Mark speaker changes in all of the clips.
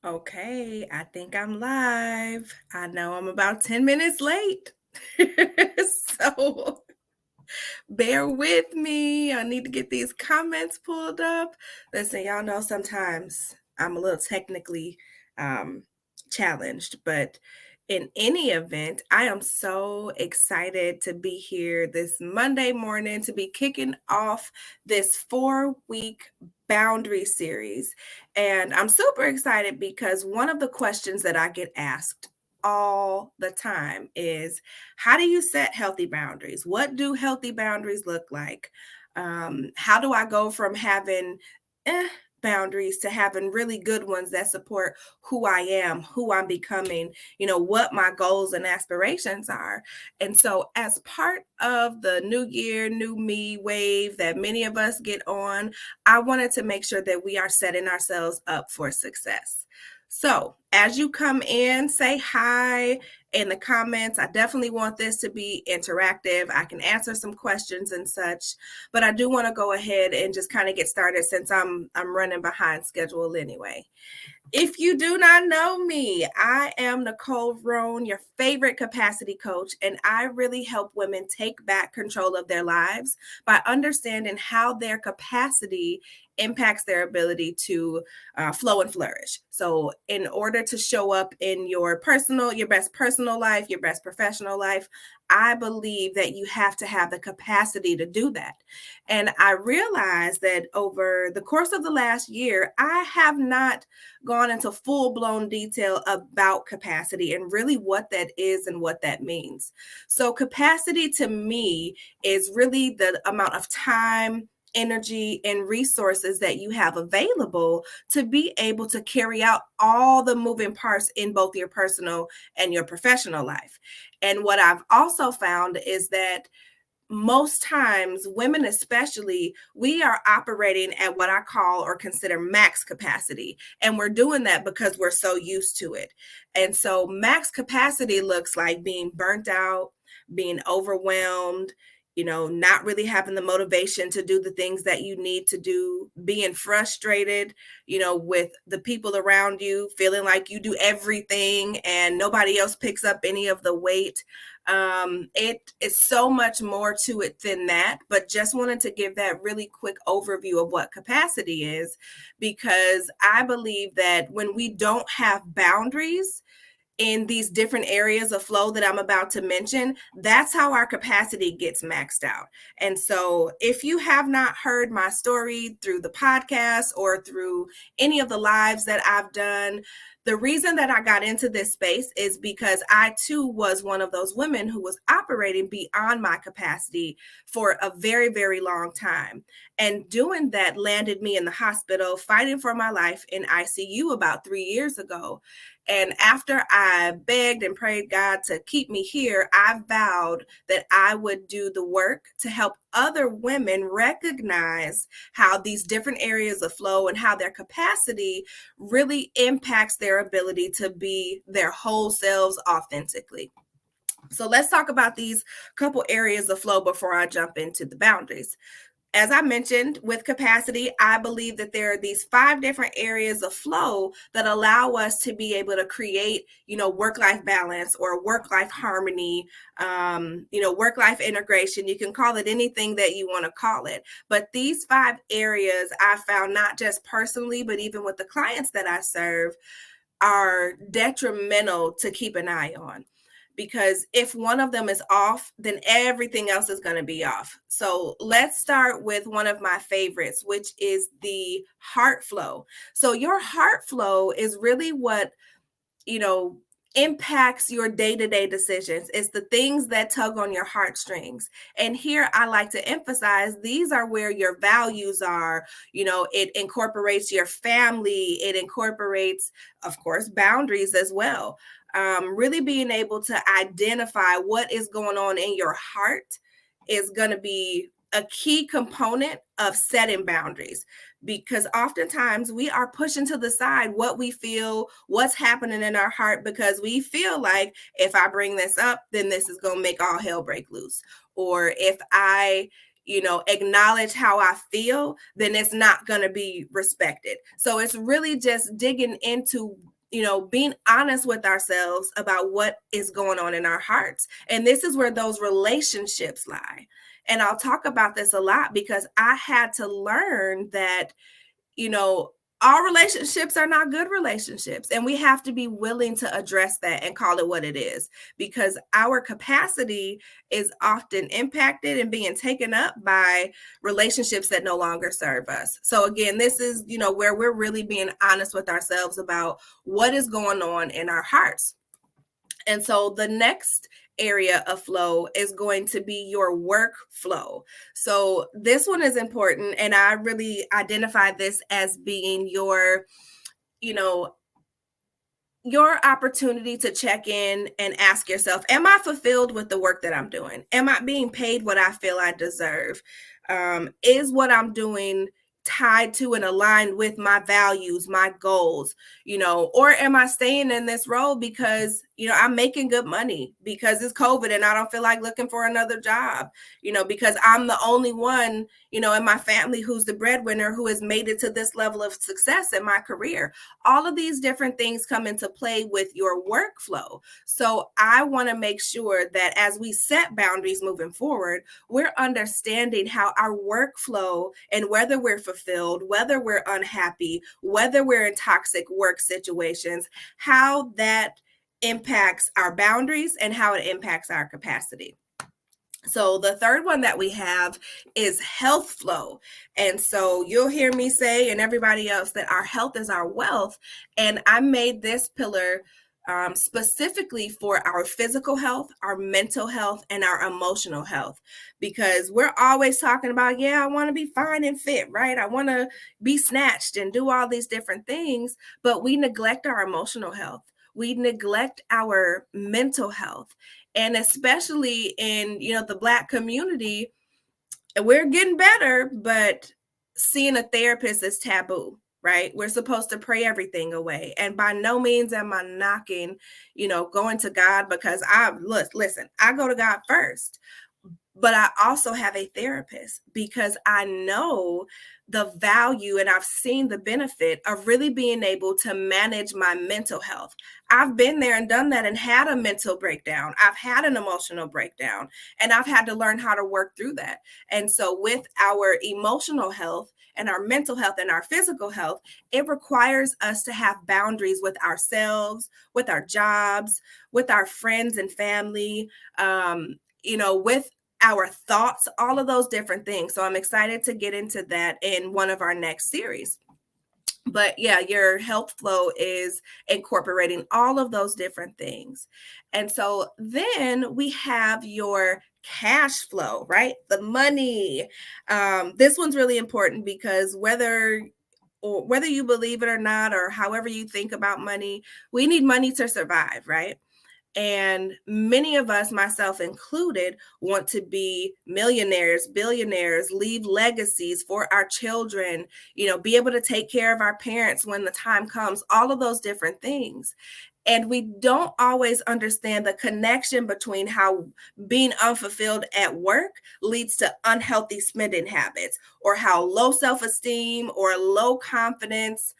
Speaker 1: Okay, I think I'm live. I know I'm about 10 minutes late. So bear with me. I need to get these comments pulled up. Listen, y'all know sometimes I'm a little technically um, challenged, but in any event, I am so excited to be here this Monday morning to be kicking off this 4 week boundary series. And I'm super excited because one of the questions that I get asked all the time is, how do you set healthy boundaries? What do healthy boundaries look like? How do I go from having eh, boundaries to having really good ones that support who I am, who I'm becoming, what my goals and aspirations are? And so, as part of the new year, new me wave that many of us get on, I wanted to make sure that we are setting ourselves up for success. So, as you come in, say hi in the comments. I definitely want this to be interactive. I can answer some questions and such, but I do want to go ahead and just kind of get started since I'm running behind schedule anyway. If you do not know me, I am Nicole Roan, your favorite capacity coach, and I really help women take back control of their lives by understanding how their capacity impacts their ability to flow and flourish. So, in order to show up in your best personal life, your best professional life, I believe that you have to have the capacity to do that. And I realized that over the course of the last year, I have not gone into full blown detail about capacity and really what that is and what that means. So, capacity to me is really the amount of time, energy, and resources that you have available to be able to carry out all the moving parts in both your personal and your professional life. And what I've also found is that most times, women especially, we are operating at what I call or consider max capacity. And we're doing that because we're so used to it. And so, max capacity looks like being burnt out, being overwhelmed, not really having the motivation to do the things that you need to do, being frustrated, with the people around you, feeling like you do everything and nobody else picks up any of the weight. It is so much more to it than that, but just wanted to give that really quick overview of what capacity is, because I believe that when we don't have boundaries in these different areas of flow that I'm about to mention, that's how our capacity gets maxed out. And so, if you have not heard my story through the podcast or through any of the lives that I've done, the reason that I got into this space is because I too was one of those women who was operating beyond my capacity for a very, very long time. And doing that landed me in the hospital fighting for my life in ICU about 3 years ago. And after I begged and prayed God to keep me here, I vowed that I would do the work to help other women recognize how these different areas of flow and how their capacity really impacts their ability to be their whole selves authentically. So let's talk about these couple areas of flow before I jump into the boundaries. As I mentioned, with capacity, I believe that there are these 5 different areas of flow that allow us to be able to create, work-life balance or work-life harmony, work-life integration. You can call it anything that you want to call it. But these 5 areas I found, not just personally, but even with the clients that I serve, are detrimental to keep an eye on, because if one of them is off, then everything else is going to be off. So let's start with one of my favorites, which is the heart flow. So your heart flow is really what, you know, impacts your day-to-day decisions. It's the things that tug on your heartstrings. And here I like to emphasize, these are where your values are. It incorporates your family, it incorporates, of course, boundaries as well. Really being able to identify what is going on in your heart is going to be a key component of setting boundaries, because oftentimes we are pushing to the side what we feel, what's happening in our heart, because we feel like if I bring this up, then this is going to make all hell break loose. Or if I acknowledge how I feel, then it's not going to be respected. So it's really just digging into being honest with ourselves about what is going on in our hearts. And this is where those relationships lie. And I'll talk about this a lot because I had to learn that, you know, all relationships are not good relationships. And we have to be willing to address that and call it what it is, because our capacity is often impacted and being taken up by relationships that no longer serve us. So again, this is, where we're really being honest with ourselves about what is going on in our hearts. And so the next area of flow is going to be your work flow. So this one is important. And I really identify this as being you know, your opportunity to check in and ask yourself, am I fulfilled with the work that I'm doing? Am I being paid what I feel I deserve? Is what I'm doing tied to and aligned with my values, my goals, or am I staying in this role because, I'm making good money because it's COVID and I don't feel like looking for another job, because I'm the only one, in my family who's the breadwinner who has made it to this level of success in my career. All of these different things come into play with your workflow. So I want to make sure that as we set boundaries moving forward, we're understanding how our workflow and whether we're fulfilled, whether we're unhappy, whether we're in toxic work situations, how that impacts our boundaries and how it impacts our capacity. So the third one that we have is health flow. And so you'll hear me say, and everybody else, that our health is our wealth. And I made this pillar specifically for our physical health, our mental health, and our emotional health, because we're always talking about, yeah, I want to be fine and fit, right? I want to be snatched and do all these different things, but we neglect our emotional health. We neglect our mental health. And especially in, the Black community, we're getting better, but seeing a therapist is taboo, right? We're supposed to pray everything away. And by no means am I knocking, going to God, because listen, I go to God first. But I also have a therapist because I know the value and I've seen the benefit of really being able to manage my mental health. I've been there and done that and had a mental breakdown. I've had an emotional breakdown, and I've had to learn how to work through that. And so with our emotional health and our mental health and our physical health, it requires us to have boundaries with ourselves, with our jobs, with our friends and family, with our thoughts, all of those different things. So I'm excited to get into that in one of our next series. But yeah, your health flow is incorporating all of those different things. And so then we have your cash flow, right? The money. This one's really important because whether you believe it or not, or however you think about money, we need money to survive, right? And many of us, myself included, want to be millionaires, billionaires, leave legacies for our children, be able to take care of our parents when the time comes, all of those different things. And we don't always understand the connection between how being unfulfilled at work leads to unhealthy spending habits, or how low self-esteem or low confidence,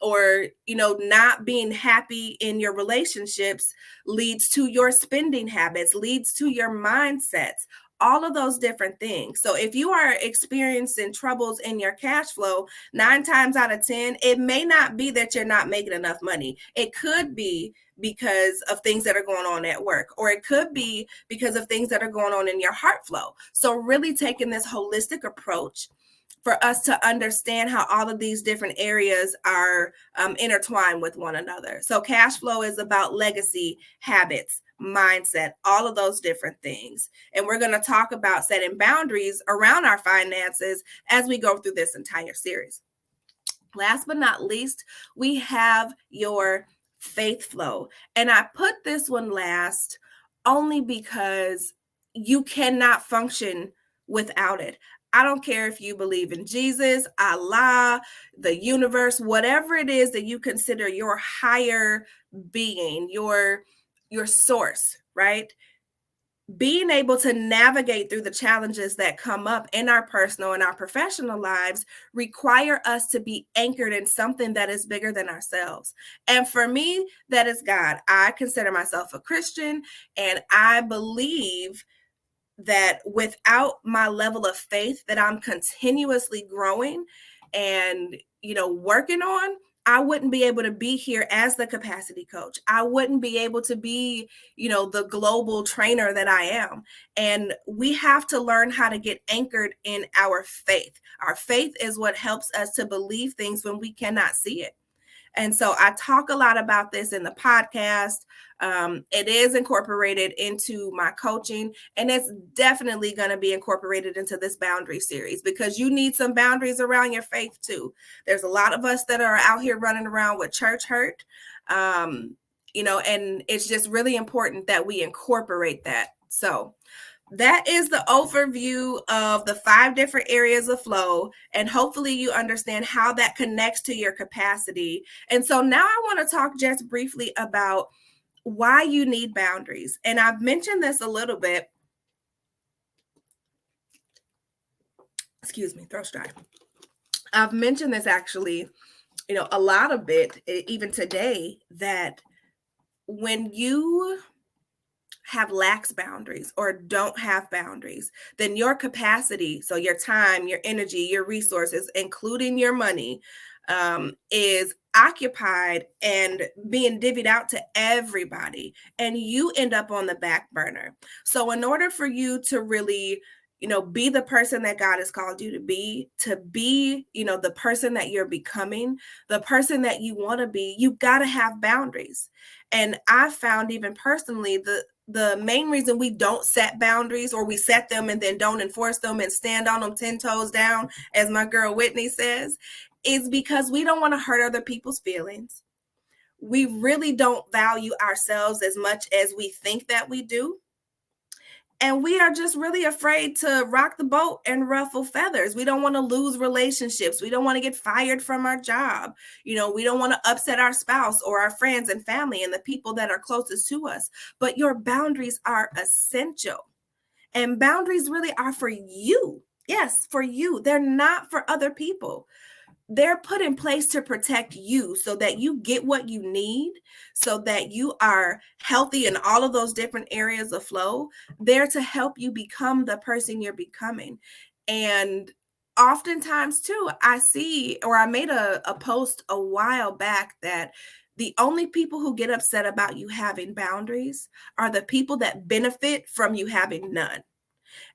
Speaker 1: or not being happy in your relationships leads to your spending habits, leads to your mindsets, all of those different things. So if you are experiencing troubles in your cash flow, 9 times out of 10, it may not be that you're not making enough money. It could be because of things that are going on at work, or it could be because of things that are going on in your heart flow. So really taking this holistic approach for us to understand how all of these different areas are intertwined with one another. So cash flow is about legacy, habits, mindset, all of those different things. And we're going to talk about setting boundaries around our finances as we go through this entire series. Last but not least, we have your faith flow. And I put this one last only because you cannot function without it. I don't care if you believe in Jesus, Allah, the universe, whatever it is that you consider your higher being, your source, right? being able to navigate through the challenges that come up in our personal and our professional lives require us to be anchored in something that is bigger than ourselves. And for me, that is God. I consider myself a Christian, and I believe that without my level of faith that I'm continuously growing and, working on, I wouldn't be able to be here as the capacity coach. I wouldn't be able to be, the global trainer that I am. And we have to learn how to get anchored in our faith. Our faith is what helps us to believe things when we cannot see it. And so I talk a lot about this in the podcast. It is incorporated into my coaching, and it's definitely going to be incorporated into this boundary series because you need some boundaries around your faith too. There's a lot of us that are out here running around with church hurt, and it's just really important that we incorporate that. So that is the overview of the 5 different areas of flow, and hopefully you understand how that connects to your capacity. And so now I want to talk just briefly about why you need boundaries. And I've mentioned this a little bit. Excuse me, throat dry. I've mentioned this actually, a lot of it, even today, that when you have lax boundaries or don't have boundaries, then your capacity, so your time, your energy, your resources, including your money, is occupied and being divvied out to everybody, and you end up on the back burner. So in order for you to really be the person that God has called you to be, the person that you're becoming, the person that you want to be, you got to have boundaries. And I found, even personally, the main reason we don't set boundaries, or we set them and then don't enforce them and stand on them 10 toes down, as my girl Whitney says, is because we don't want to hurt other people's feelings. We really don't value ourselves as much as we think that we do. And we are just really afraid to rock the boat and ruffle feathers. We don't want to lose relationships. We don't want to get fired from our job. We don't want to upset our spouse or our friends and family and the people that are closest to us. But your boundaries are essential. And boundaries really are for you. Yes, for you. They're not for other people. They're put in place to protect you so that you get what you need, so that you are healthy in all of those different areas of flow. They're to help you become the person you're becoming. And oftentimes too, I made a post a while back that the only people who get upset about you having boundaries are the people that benefit from you having none.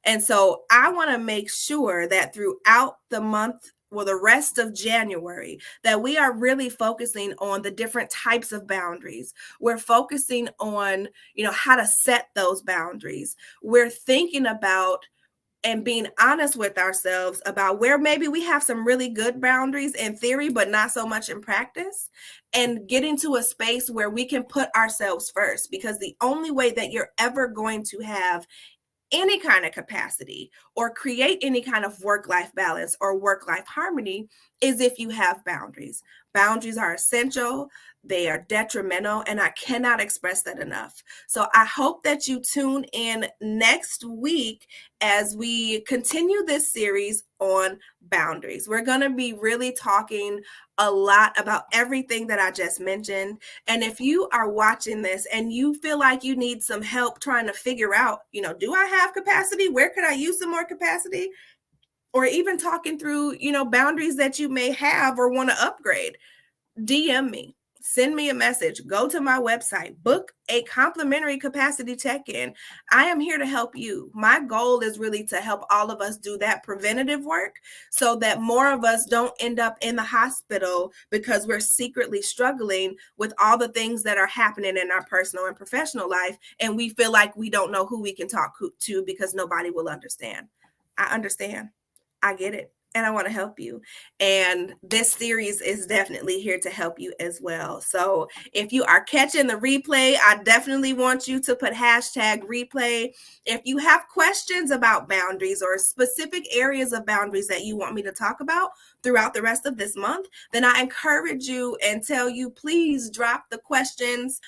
Speaker 1: And so I want to make sure that throughout the month, well, the rest of January, that we are really focusing on the different types of boundaries. We're focusing on, how to set those boundaries. We're thinking about and being honest with ourselves about where maybe we have some really good boundaries in theory, but not so much in practice, and getting to a space where we can put ourselves first, because the only way that you're ever going to have any kind of capacity or create any kind of work-life balance or work-life harmony is if you have boundaries. Boundaries are essential. They are detrimental, and I cannot express that enough. So I hope that you tune in next week as we continue this series on boundaries. We're going to be really talking a lot about everything that I just mentioned. And if you are watching this and you feel like you need some help trying to figure out, do I have capacity? Where could I use some more capacity? Or even talking through, boundaries that you may have or want to upgrade, DM me. Send me a message. Go to my website. Book a complimentary capacity check-in. I am here to help you. My goal is really to help all of us do that preventative work so that more of us don't end up in the hospital because we're secretly struggling with all the things that are happening in our personal and professional life, and we feel like we don't know who we can talk to because nobody will understand. I understand. I get it. And I want to help you. And this series is definitely here to help you as well. So if you are catching the replay, I definitely want you to put #replay. If you have questions about boundaries or specific areas of boundaries that you want me to talk about throughout the rest of this month, then I encourage you and tell you, please drop the questions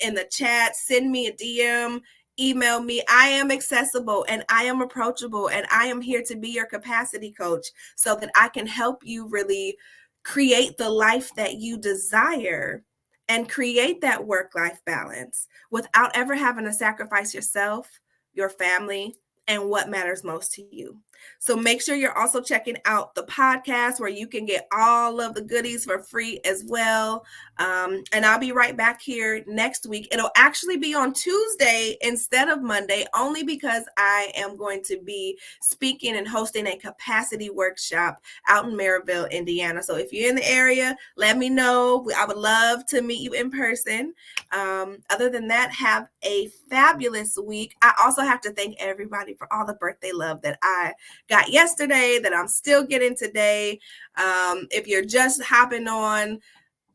Speaker 1: in the chat, send me a DM. email me. I am accessible and I am approachable and I am here to be your capacity coach so that I can help you really create the life that you desire and create that work-life balance without ever having to sacrifice yourself, your family, and what matters most to you. So make sure you're also checking out the podcast where you can get all of the goodies for free as well. And I'll be right back here next week. It'll actually be on Tuesday instead of Monday, only because I am going to be speaking and hosting a capacity workshop out in Maryville, Indiana. So if you're in the area, let me know. I would love to meet you in person. Other than that, have a fabulous week. I also have to thank everybody for all the birthday love that I got yesterday, that I'm still getting today. If you're just hopping on,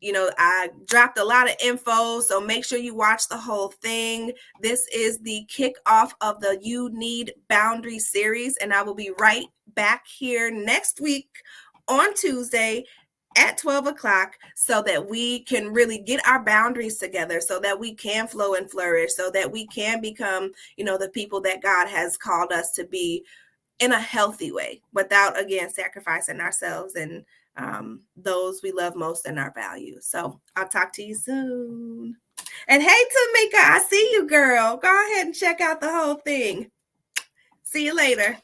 Speaker 1: I dropped a lot of info, so make sure you watch the whole thing. This is the kickoff of the You Need Boundaries series, and I will be right back here next week on Tuesday at 12 o'clock so that we can really get our boundaries together, so that we can flow and flourish, so that we can become, the people that God has called us to be in a healthy way without, again, sacrificing ourselves and those we love most and our values. So I'll talk to you soon. And hey, Tamika, I see you, girl. Go ahead and check out the whole thing. See you later.